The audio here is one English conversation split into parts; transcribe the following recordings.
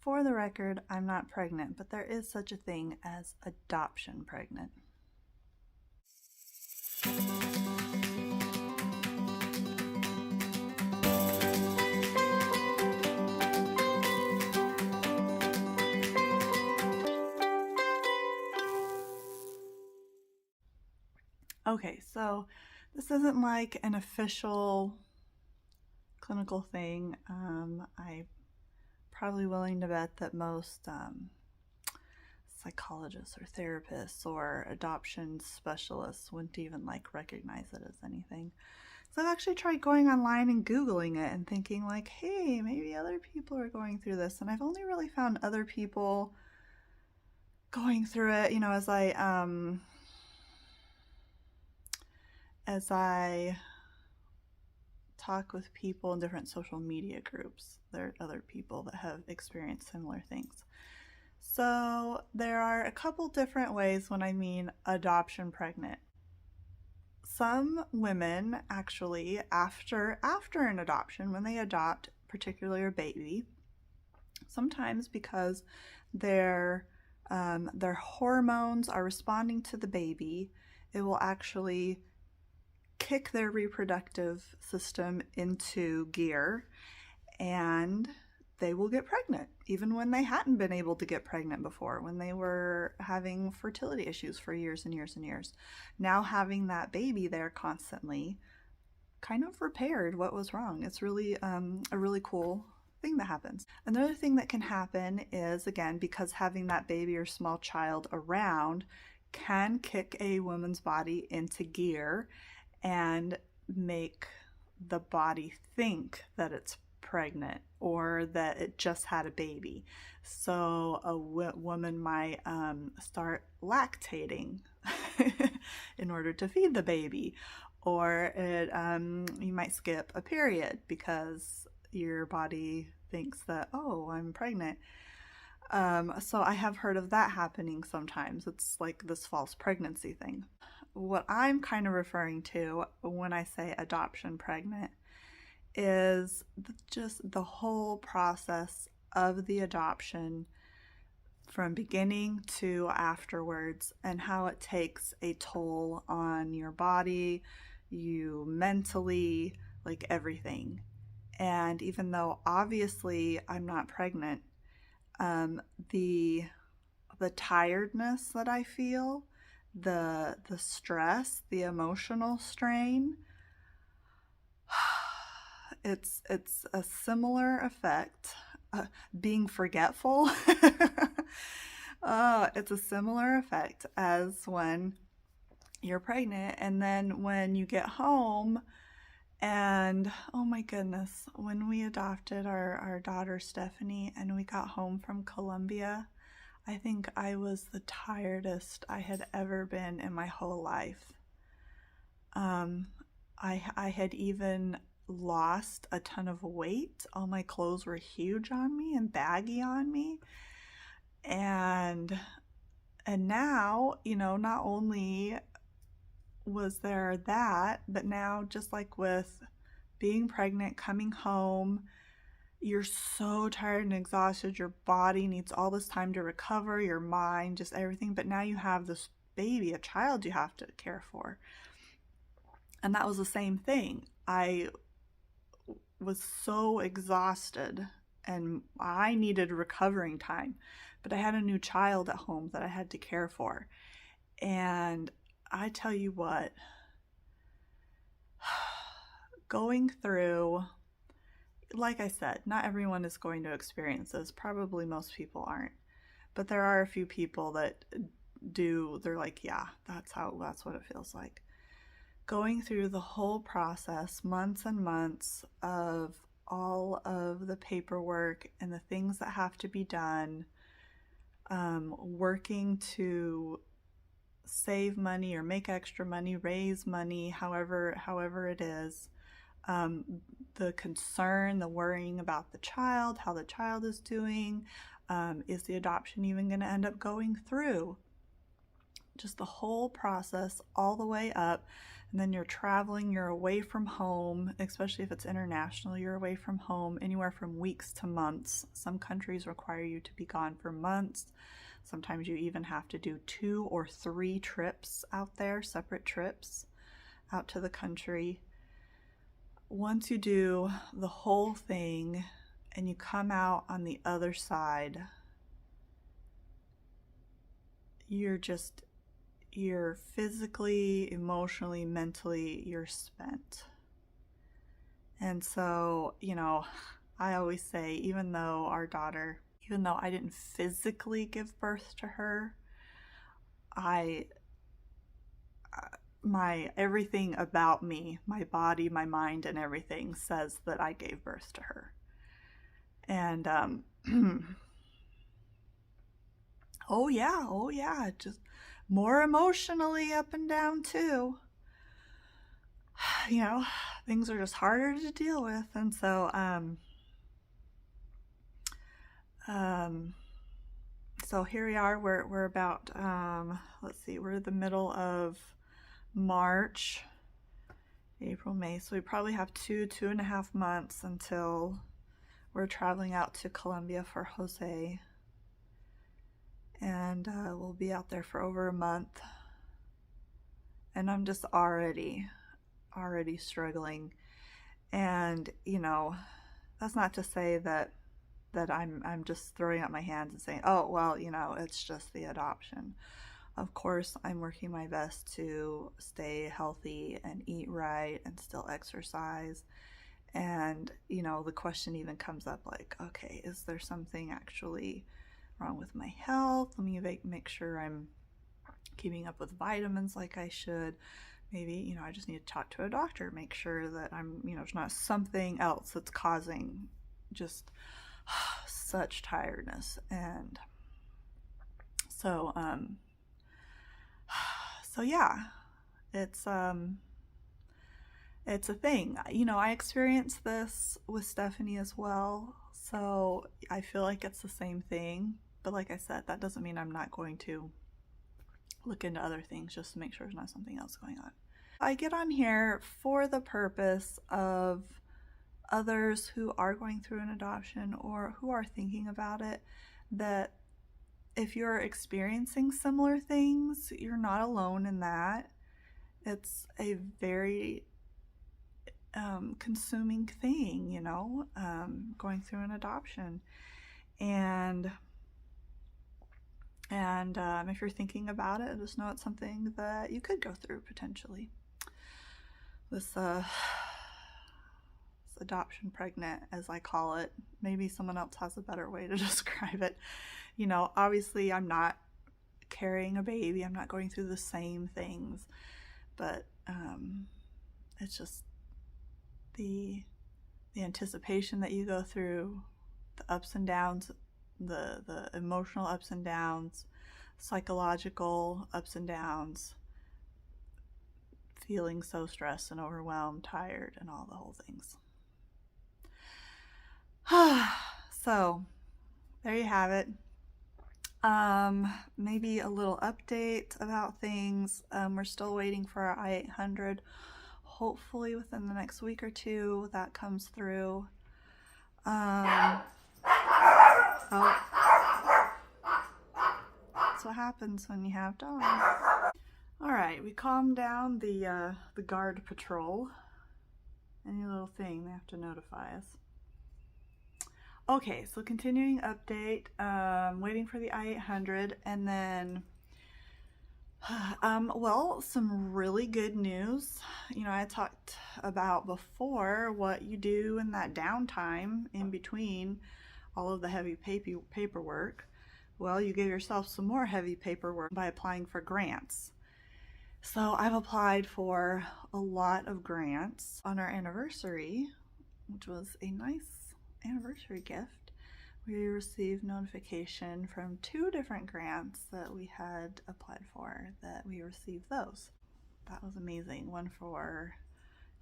For the record, I'm not pregnant, but there is such a thing as adoption pregnant. Okay, so this isn't like an official clinical thing. I'm probably willing to bet that most psychologists or therapists or adoption specialists wouldn't even like recognize it as anything. So I've actually tried going online and Googling it and thinking like, hey, maybe other people are going through this. And I've only really found other people going through it, you know, as I talk with people in different social media groups. There are other people that have experienced similar things. So there are a couple different ways when I mean adoption pregnant. Some women actually, after an adoption, when they adopt particularly a baby, sometimes because their hormones are responding to the baby, it will actually kick their reproductive system into gear, and they will get pregnant, even when they hadn't been able to get pregnant before, when they were having fertility issues for years and years and years. Now having that baby there constantly kind of repaired what was wrong. It's really a really cool thing that happens. Another thing that can happen is, again, because having that baby or small child around can kick a woman's body into gear and make the body think that it's pregnant or that it just had a baby. So a woman might start lactating in order to feed the baby, or you might skip a period because your body thinks that, oh, I'm pregnant. So I have heard of that happening sometimes. It's like this false pregnancy thing. What I'm kind of referring to when I say adoption pregnant is just the whole process of the adoption from beginning to afterwards, and how it takes a toll on your body, you mentally, like everything. And even though obviously I'm not pregnant, the tiredness that I feel, the stress, the emotional strain, it's a similar effect. Being forgetful, it's a similar effect as when you're pregnant, and then when you get home. And oh my goodness, when we adopted our daughter Stephanie and we got home from Colombia, I think I was the tiredest I had ever been in my whole life. I had even lost a ton of weight. All my clothes were huge on me and baggy on me. And now, you know, not only was there that, but now just like with being pregnant, coming home, you're so tired and exhausted. Your body needs all this time to recover, your mind, just everything. But now you have this baby, a child you have to care for. And that was the same thing. I was so exhausted and I needed recovering time, but I had a new child at home that I had to care for. And I tell you what, going through, like I said, not everyone is going to experience this. Probably most people aren't. But there are a few people that do. They're like, yeah, that's what it feels like. Going through the whole process, months and months of all of the paperwork and the things that have to be done, working to save money or make extra money, raise money, however it is, the concern, the worrying about the child, how the child is doing, is the adoption even going to end up going through? just the whole process all the way up. And then you're traveling, you're away from home, especially if it's international, you're away from home anywhere from weeks to months. Some countries require you to be gone for months. Sometimes you even have to do 2 or 3 trips out there, separate trips out to the country. Once you do the whole thing and you come out on the other side, you're physically, emotionally, mentally, you're spent. And so, I always say, even though I didn't physically give birth to her, everything about me, my body, my mind, and everything says that I gave birth to her. And oh yeah, just more emotionally up and down too. Things are just harder to deal with. And so so here we are. We're about let's see, we're the middle of March, April, May. So we probably have 2.5 months until we're traveling out to Colombia for Jose. And we'll be out there for over a month. And I'm just already struggling. And, that's not to say that I'm just throwing up my hands and saying, oh, well, it's just the adoption. Of course, I'm working my best to stay healthy and eat right and still exercise. And, the question even comes up like, okay, is there something actually wrong with my health? Let me make sure I'm keeping up with vitamins like I should. Maybe, I just need to talk to a doctor, make sure that I'm, there's not something else that's causing just such tiredness. And so, yeah, it's a thing. I experienced this with Stephanie as well. So I feel like it's the same thing. But like I said, that doesn't mean I'm not going to look into other things just to make sure there's not something else going on. I get on here for the purpose of others who are going through an adoption or who are thinking about it, that if you're experiencing similar things, you're not alone in that. It's a very consuming thing, going through an adoption. And if you're thinking about it, just know it's something that you could go through potentially. This adoption pregnant, as I call it. Maybe someone else has a better way to describe it. Obviously I'm not carrying a baby. I'm not going through the same things. But it's just the anticipation that you go through, the ups and downs, the emotional ups and downs, psychological ups and downs, feeling so stressed and overwhelmed, tired, and all the whole things. So there you have it. Maybe a little update about things. We're still waiting for our I-800. Hopefully within the next week or two that comes through. Oh. That's what happens when you have dogs. Alright, we calmed down the guard patrol. Any little thing, they have to notify us. Okay, so continuing update, waiting for the I-800, and then, well, some really good news. I talked about before what you do in that downtime in between all of the heavy paperwork. Well, you give yourself some more heavy paperwork by applying for grants. So I've applied for a lot of grants. On our anniversary, which was a nice anniversary gift, we received notification from 2 different grants that we had applied for, that we received those. That was amazing. One for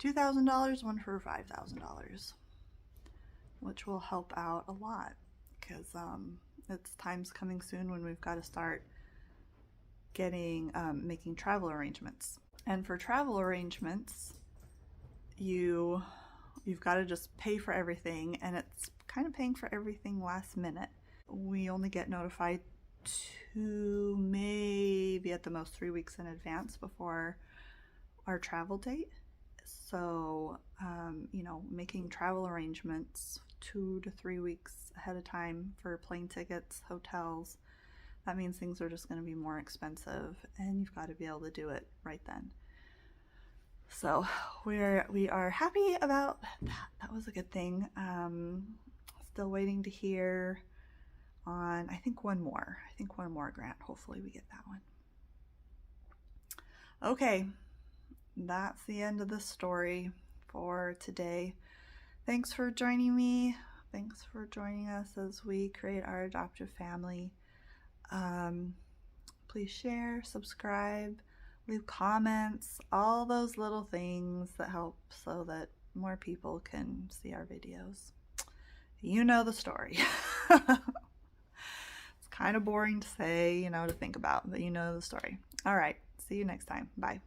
$2,000, one for $5,000, which will help out a lot because it's time's coming soon when we've got to start getting making travel arrangements. And for travel arrangements, you've got to just pay for everything, and it's kind of paying for everything last minute. We only get notified 2, maybe at the most 3 weeks in advance before our travel date. So, making travel arrangements 2 to 3 weeks ahead of time for plane tickets, hotels, that means things are just going to be more expensive, and you've got to be able to do it right then. So we are happy about that. That was a good thing. Still waiting to hear on, I think one more grant. Hopefully we get that one. Okay, that's the end of the story for today. Thanks for joining me. Thanks for joining us as we create our adoptive family. Please share, subscribe, leave comments, all those little things that help so that more people can see our videos. You know the story. It's kind of boring to say, to think about, but you know the story. All right, see you next time. Bye.